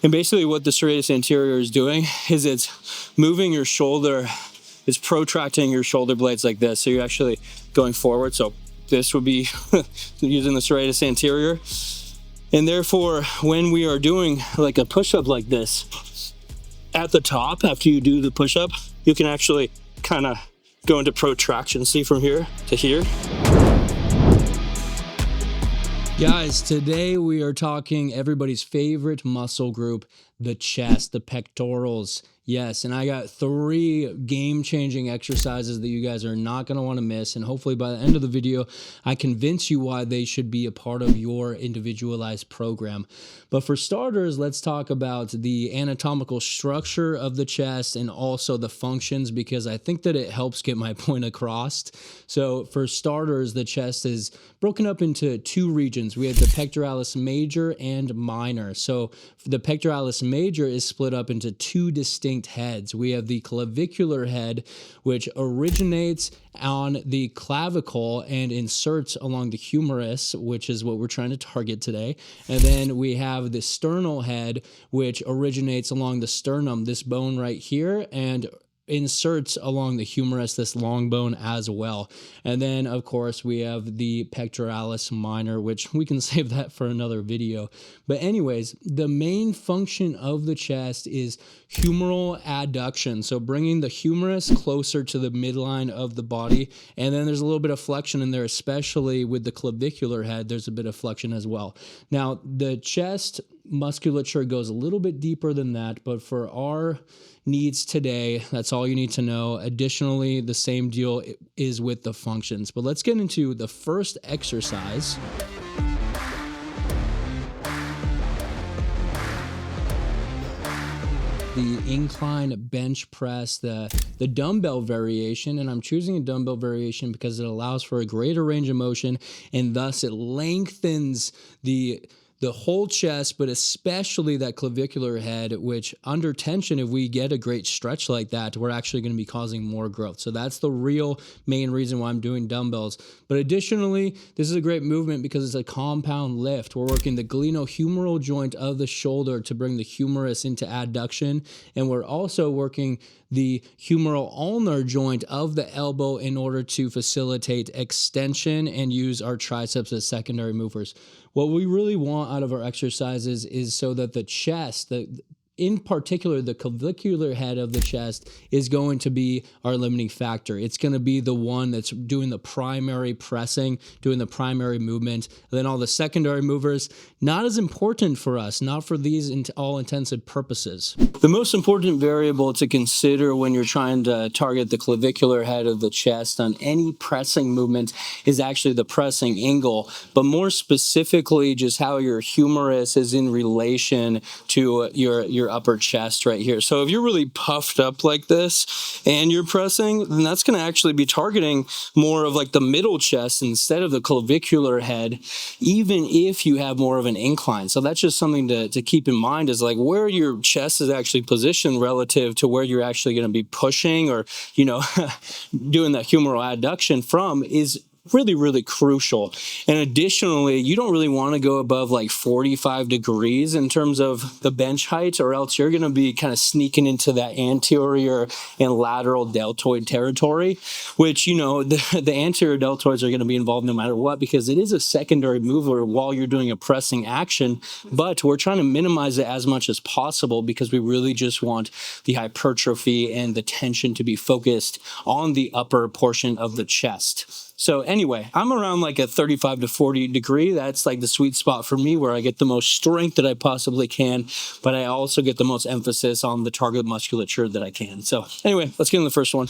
And basically what the serratus anterior is doing is it's moving your shoulder, it's protracting your shoulder blades like this. So you're actually going forward. So this would be using the serratus anterior. And therefore, when we are doing like a push-up like this, at the top, after you do the push-up, you can actually kind of go into protraction. See from here to here. Guys, today we are talking everybody's favorite muscle group, the chest, the pectorals. Yes, and I got 3 game-changing exercises that you guys are not going to want to miss, and hopefully by the end of the video, I convince you why they should be a part of your individualized program. But for starters, let's talk about the anatomical structure of the chest and also the functions, because I think that it helps get my point across. So for starters, the chest is broken up into 2 regions. We have the pectoralis major and minor. So the pectoralis major is split up into 2 distinct heads. We have the clavicular head, which originates on the clavicle and inserts along the humerus, which is what we're trying to target today. And then we have the sternal head, which originates along the sternum, this bone right here, and inserts along the humerus, this long bone as well. And then of course we have the pectoralis minor, which we can save that for another video. But anyways, the main function of the chest is humeral adduction, so bringing the humerus closer to the midline of the body. And then there's a little bit of flexion in there, especially with the clavicular head. There's a bit of flexion as well. Now the chest musculature goes a little bit deeper than that, but for our needs today, that's all you need to know. Additionally, the same deal is with the functions. But let's get into the first exercise. The incline bench press, the dumbbell variation, and I'm choosing a dumbbell variation because it allows for a greater range of motion, and thus it lengthens the whole chest, but especially that clavicular head, which under tension, if we get a great stretch like that, we're actually going to be causing more growth. So that's the real main reason why I'm doing dumbbells. But additionally, this is a great movement because it's a compound lift. We're working the glenohumeral joint of the shoulder to bring the humerus into adduction, and we're also working the humeral ulnar joint of the elbow in order to facilitate extension and use our triceps as secondary movers. What we really want out of our exercises is so that the chest, in particular, the clavicular head of the chest is going to be our limiting factor. It's going to be the one that's doing the primary pressing, doing the primary movement. And then all the secondary movers, not as important for us, not for these all intensive purposes. The most important variable to consider when you're trying to target the clavicular head of the chest on any pressing movement is actually the pressing angle, but more specifically, just how your humerus is in relation to your upper chest right here. So if you're really puffed up like this and you're pressing, then that's going to actually be targeting more of like the middle chest instead of the clavicular head, even if you have more of an incline. So that's just something to keep in mind, is like where your chest is actually positioned relative to where you're actually going to be pushing or, doing that humeral adduction from is really, really crucial. And additionally, you don't really want to go above like 45 degrees in terms of the bench height, or else you're going to be kind of sneaking into that anterior and lateral deltoid territory, which, the anterior deltoids are going to be involved no matter what, because it is a secondary mover while you're doing a pressing action, but we're trying to minimize it as much as possible because we really just want the hypertrophy and the tension to be focused on the upper portion of the chest. So anyway, I'm around like a 35 to 40 degree. That's like the sweet spot for me, where I get the most strength that I possibly can, but I also get the most emphasis on the target musculature that I can. So anyway, let's get into the first one.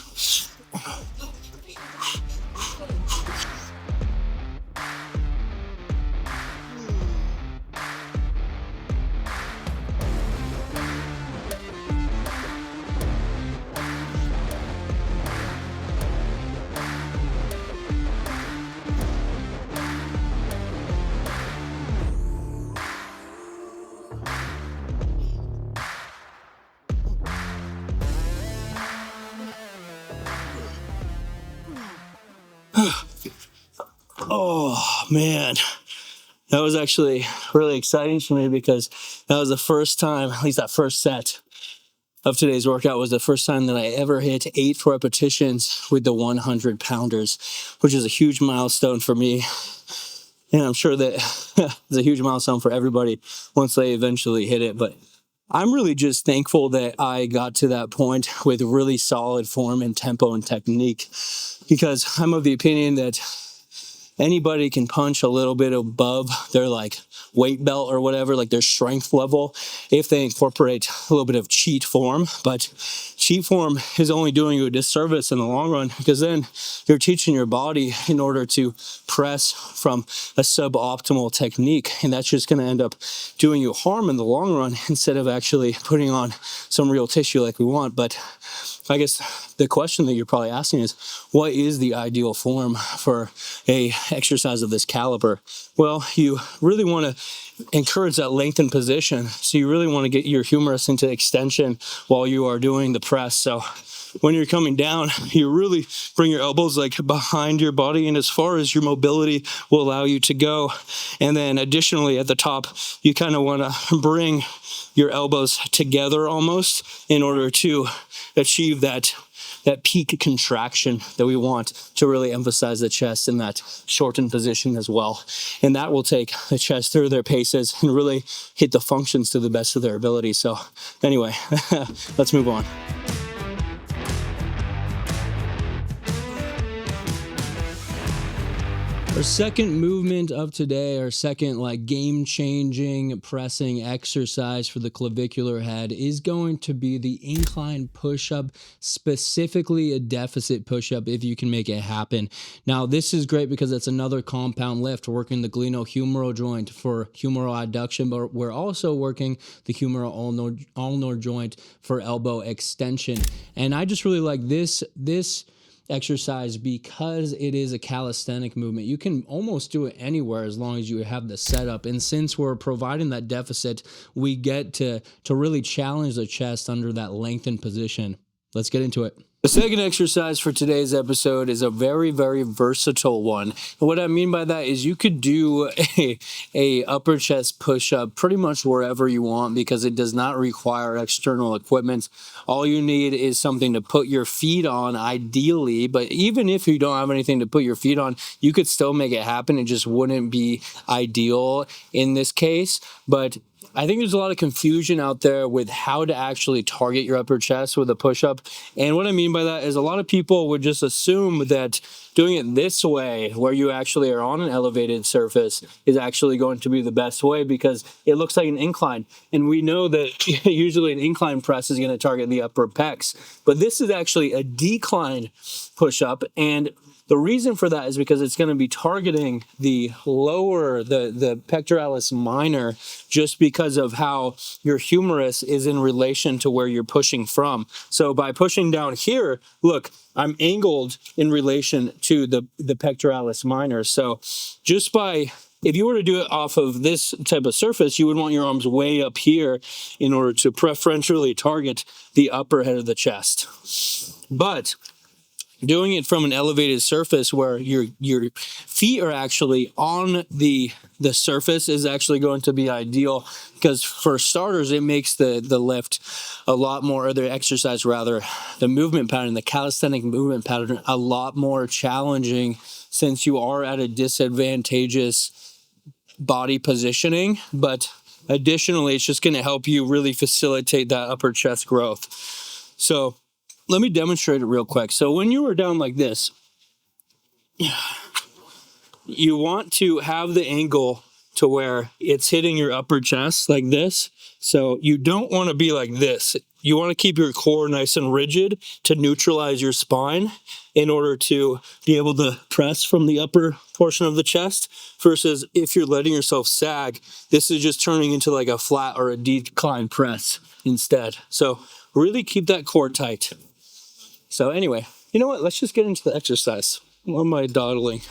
Oh man, That was actually really exciting for me because that was the first time, at least that first set of today's workout was the first time that I ever hit 8 repetitions with the 100 pounders, which is a huge milestone for me. And I'm sure that it's a huge milestone for everybody once they eventually hit it. But I'm really just thankful that I got to that point with really solid form and tempo and technique, because I'm of the opinion that anybody can punch a little bit above their like weight belt or whatever, like their strength level, if they incorporate a little bit of cheat form. But cheat form is only doing you a disservice in the long run, because then you're teaching your body in order to press from a suboptimal technique, and that's just going to end up doing you harm in the long run instead of actually putting on some real tissue like we want. But I guess the question that you're probably asking is, what is the ideal form for a exercise of this caliber? Well, you really want to encourage that lengthened position. So you really want to get your humerus into extension while you are doing the press. So when you're coming down, you really bring your elbows like behind your body and as far as your mobility will allow you to go. And then additionally at the top, you kind of want to bring your elbows together almost in order to achieve that peak contraction that we want to really emphasize the chest in that shortened position as well. And that will take the chest through their paces and really hit the functions to the best of their ability. So anyway, let's move on. Our second movement of today, our second like game-changing pressing exercise for the clavicular head is going to be the incline push-up, specifically a deficit push-up if you can make it happen. Now, this is great because it's another compound lift, working the glenohumeral joint for humeral adduction, but we're also working the humeral ulnar joint for elbow extension. And I just really like this exercise because it is a calisthenic movement. You can almost do it anywhere as long as you have the setup. And since we're providing that deficit, we get to really challenge the chest under that lengthened position. Let's get into it. The second exercise for today's episode is a very, very versatile one. And what I mean by that is you could do a upper chest push-up pretty much wherever you want, because it does not require external equipment. All you need is something to put your feet on, ideally. But even if you don't have anything to put your feet on, you could still make it happen. It just wouldn't be ideal in this case. But I think there's a lot of confusion out there with how to actually target your upper chest with a push-up. And what I mean by that is a lot of people would just assume that doing it this way, where you actually are on an elevated surface, is actually going to be the best way because it looks like an incline. And we know that usually an incline press is going to target the upper pecs. But this is actually a decline push-up, and the reason for that is because it's going to be targeting the lower, the pectoralis minor, just because of how your humerus is in relation to where you're pushing from. So by pushing down here, look, I'm angled in relation to the pectoralis minor. So just if you were to do it off of this type of surface, you would want your arms way up here in order to preferentially target the upper head of the chest. But doing it from an elevated surface where your feet are actually on the surface is actually going to be ideal, because for starters, it makes the lift a lot more, or the exercise rather, the movement pattern, the calisthenic movement pattern, a lot more challenging, since you are at a disadvantageous body positioning. But additionally, it's just going to help you really facilitate that upper chest growth. So let me demonstrate it real quick. So when you are down like this, you want to have the angle to where it's hitting your upper chest like this. So you don't want to be like this. You want to keep your core nice and rigid to neutralize your spine in order to be able to press from the upper portion of the chest, versus if you're letting yourself sag, this is just turning into like a flat or a decline press instead. So really keep that core tight. So anyway, you know what? Let's just get into the exercise. What am I dawdling?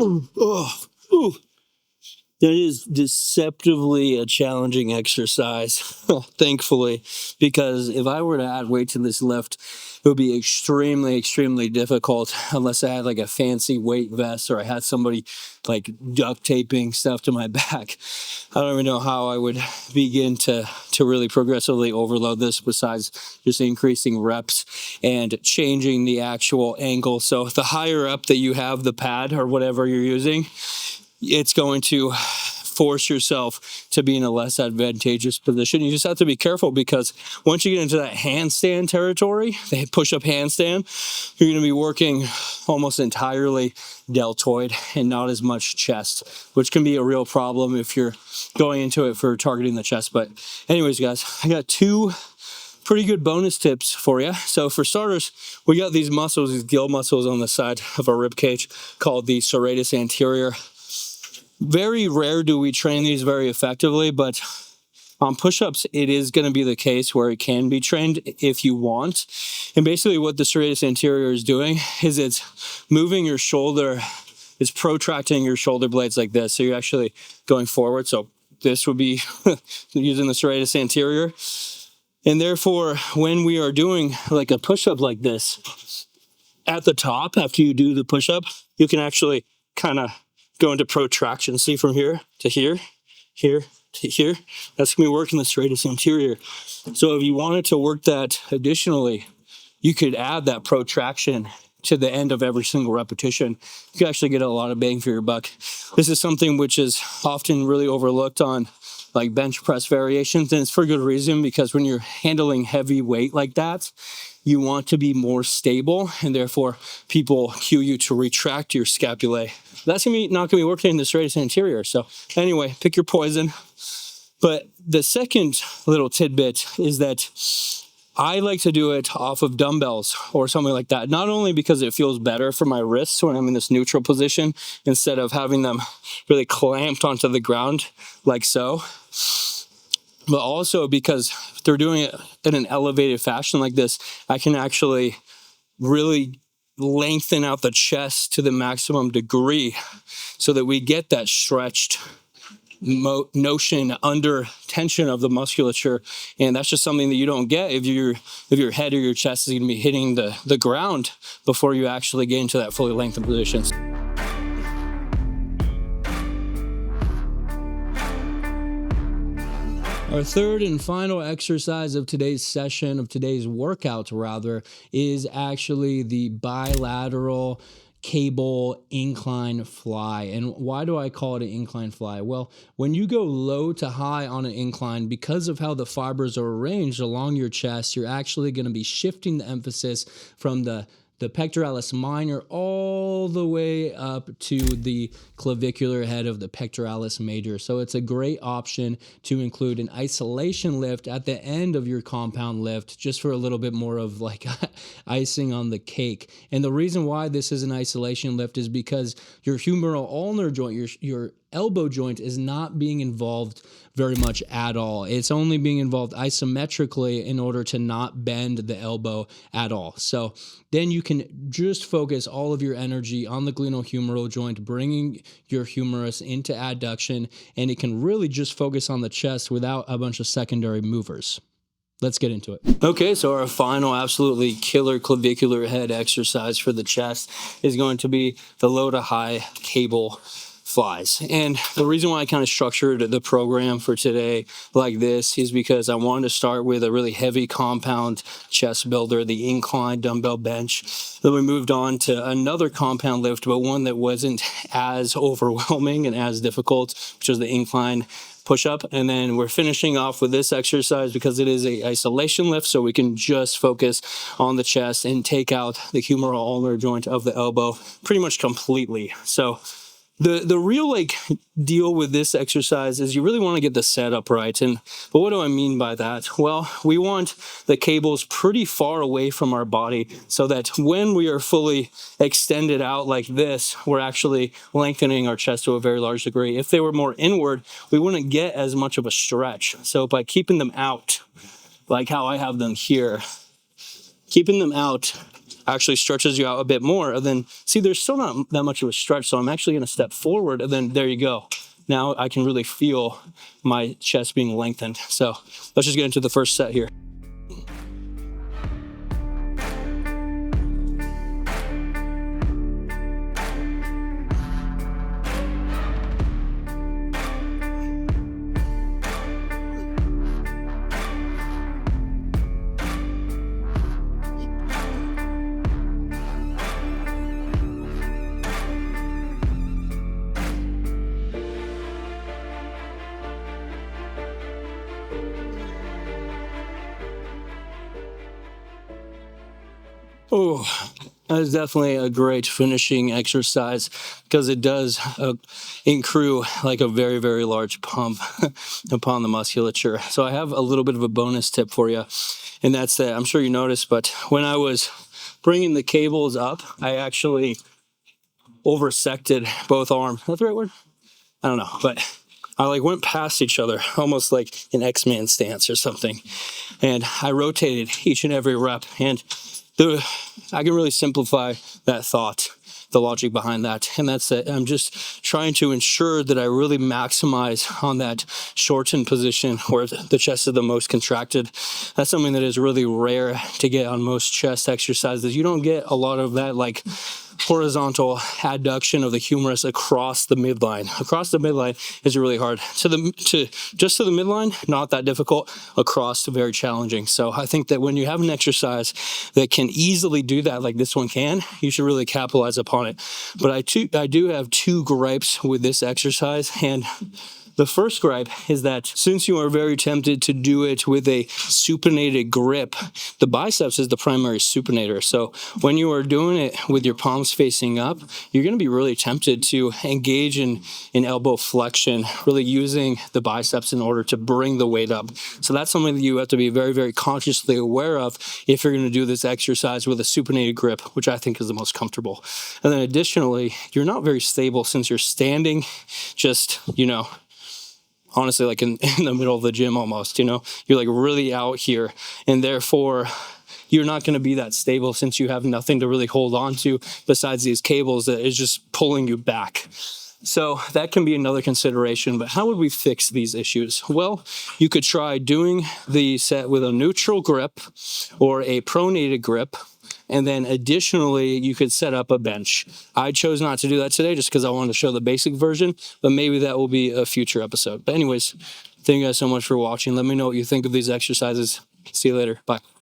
Oh, ooh. That is deceptively a challenging exercise, thankfully, because if I were to add weight to this lift, it would be extremely, extremely difficult unless I had like a fancy weight vest or I had somebody like duct taping stuff to my back. I don't even know how I would begin to really progressively overload this besides just increasing reps and changing the actual angle. So the higher up that you have the pad or whatever you're using, it's going to force yourself to be in a less advantageous position. You just have to be careful because once you get into that handstand territory, the push-up handstand, you're going to be working almost entirely deltoid and not as much chest, which can be a real problem if you're going into it for targeting the chest. But anyways, guys, I got two pretty good bonus tips for you. So for starters, we got these muscles, these gill muscles on the side of our rib cage called the serratus anterior. Very rare do we train these very effectively, but on push-ups, it is going to be the case where it can be trained if you want. And basically what the serratus anterior is doing is it's moving your shoulder, it's protracting your shoulder blades like this. So you're actually going forward. So this would be using the serratus anterior. And therefore, when we are doing like a push-up like this, at the top, after you do the push-up, you can actually kind of go into protraction. See, from here to here, here to here. That's going to be working the serratus anterior. So if you wanted to work that additionally, you could add that protraction to the end of every single repetition. You can actually get a lot of bang for your buck. This is something which is often really overlooked on like bench press variations, and it's for good reason, because when you're handling heavy weight like that, you want to be more stable, and therefore people cue you to retract your scapulae. That's not gonna be working in the serratus anterior. So anyway, pick your poison. But the second little tidbit is that I like to do it off of dumbbells or something like that. Not only because it feels better for my wrists when I'm in this neutral position, instead of having them really clamped onto the ground like so, but also because if they're doing it in an elevated fashion like this, I can actually really lengthen out the chest to the maximum degree so that we get that stretched notion under tension of the musculature. And that's just something that you don't get if your head or your chest is going to be hitting the ground before you actually get into that fully lengthened position. Our third and final exercise of today's session, of today's workout rather, is actually the bilateral cable incline fly. And why do I call it an incline fly? Well, when you go low to high on an incline, because of how the fibers are arranged along your chest, you're actually going to be shifting the emphasis from the pectoralis minor all the way up to the clavicular head of the pectoralis major. So it's a great option to include an isolation lift at the end of your compound lift, just for a little bit more of like icing on the cake. And the reason why this is an isolation lift is because your humeral ulnar joint, your elbow joint, is not being involved very much at all. It's only being involved isometrically in order to not bend the elbow at all. So then you can just focus all of your energy on the glenohumeral joint, bringing your humerus into adduction, and it can really just focus on the chest without a bunch of secondary movers. Let's get into it. Okay, so our final absolutely killer clavicular head exercise for the chest is going to be the low to high cable flies. And the reason why I kind of structured the program for today like this is because I wanted to start with a really heavy compound chest builder, the incline dumbbell bench. Then we moved on to another compound lift, but one that wasn't as overwhelming and as difficult, which was the incline push-up. And then we're finishing off with this exercise because it is a isolation lift, so we can just focus on the chest and take out the humeral ulnar joint of the elbow pretty much completely. So the real like deal with this exercise is you really want to get the setup right. But what do I mean by that? Well, we want the cables pretty far away from our body so that when we are fully extended out like this, we're actually lengthening our chest to a very large degree. If they were more inward, we wouldn't get as much of a stretch. So by keeping them out, like how I have them here, keeping them out actually stretches you out a bit more. And then see, there's still not that much of a stretch. So I'm actually going to step forward, and then there you go. Now I can really feel my chest being lengthened. So let's just get into the first set here. Oh, that is definitely a great finishing exercise because it does accrue like a very, very large pump upon the musculature. So I have a little bit of a bonus tip for you, and that's that I'm sure you noticed, but when I was bringing the cables up, I actually oversected both arms. Is that the right word? I don't know, but I like went past each other, almost like an X-Man stance or something. And I rotated each and every rep. And I can really simplify that thought, the logic behind that. And that's that I'm just trying to ensure that I really maximize on that shortened position where the chest is the most contracted. That's something that is really rare to get on most chest exercises. You don't get a lot of that like horizontal adduction of the humerus across the midline. Across the midline is really hard. Just to the midline, not that difficult. Across, very challenging. So I think that when you have an exercise that can easily do that, like this one can, you should really capitalize upon it. But I do have two gripes with this exercise, and the first gripe is that since you are very tempted to do it with a supinated grip, the biceps is the primary supinator. So when you are doing it with your palms facing up, you're going to be really tempted to engage in elbow flexion, really using the biceps in order to bring the weight up. So that's something that you have to be very, very consciously aware of if you're going to do this exercise with a supinated grip, which I think is the most comfortable. And then additionally, you're not very stable since you're standing just, honestly, like in the middle of the gym almost, you're like really out here, and therefore you're not going to be that stable since you have nothing to really hold on to besides these cables that is just pulling you back. So that can be another consideration, but how would we fix these issues? Well, you could try doing the set with a neutral grip or a pronated grip. And then additionally, you could set up a bench. I chose not to do that today just because I wanted to show the basic version, but maybe that will be a future episode. But anyways, thank you guys so much for watching. Let me know what you think of these exercises. See you later. Bye.